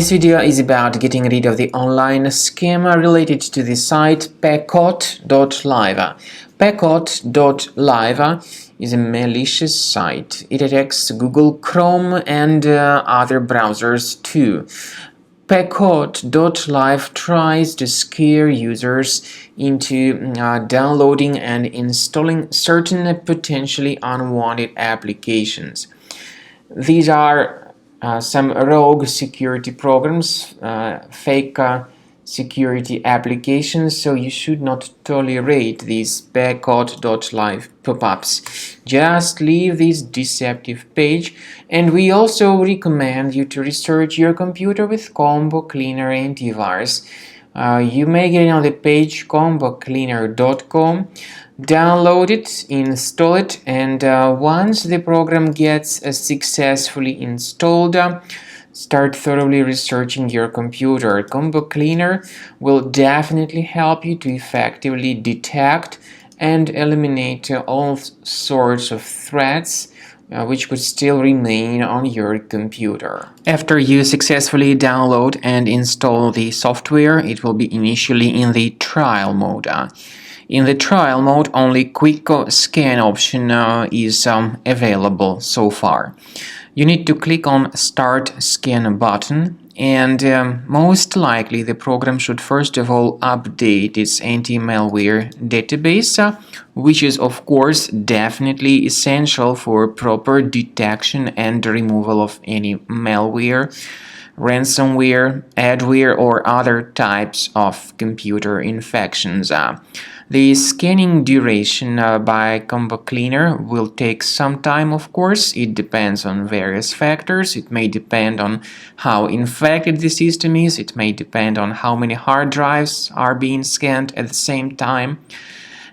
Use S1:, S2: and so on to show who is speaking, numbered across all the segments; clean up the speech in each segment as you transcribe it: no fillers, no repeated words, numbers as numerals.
S1: This video is about getting rid of the online scam related to the site Pecot.live. Pecot.live is a malicious site. It attacks Google Chrome and other browsers too. Pecot.live tries to scare users into downloading and installing certain potentially unwanted applications. These are some rogue security programs, fake security applications, so you should not tolerate these Pecot.live pop-ups. Just leave this deceptive page, and we also recommend you to restart your computer with Combo Cleaner antivirus. You may get it on the page combocleaner.com. Download it, install it, and once the program gets successfully installed, start thoroughly researching your computer. Combo Cleaner will definitely help you to effectively detect and eliminate all sorts of threats which could still remain on your computer. After you successfully download and install the software, it will be initially in the trial mode. In the trial mode, only quick scan option is available so far. You need to click on Start Scan button, and most likely the program should first of all update its anti-malware database, which is of course definitely essential for proper detection and removal of any malware, ransomware, adware, or other types of computer infections. The scanning duration by Combo Cleaner will take some time, of course. It depends on various factors. It may depend on how infected the system is. It may depend on how many hard drives are being scanned at the same time.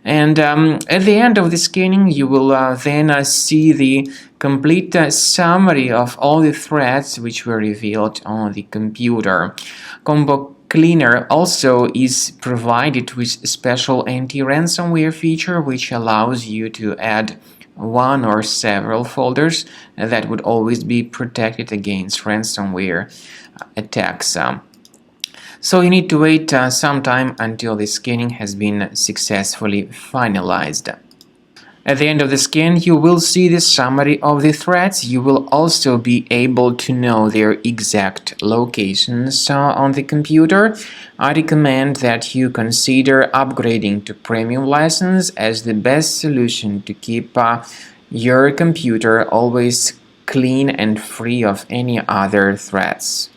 S1: And at the end of the scanning, you will then see the complete summary of all the threats which were revealed on the computer. Combo Cleaner also is provided with a special anti-ransomware feature which allows you to add one or several folders that would always be protected against ransomware attacks. So you need to wait some time until the scanning has been successfully finalized. At the end of the scan, you will see the summary of the threats. You will also be able to know their exact locations on the computer. I recommend that you consider upgrading to premium license as the best solution to keep your computer always clean and free of any other threats.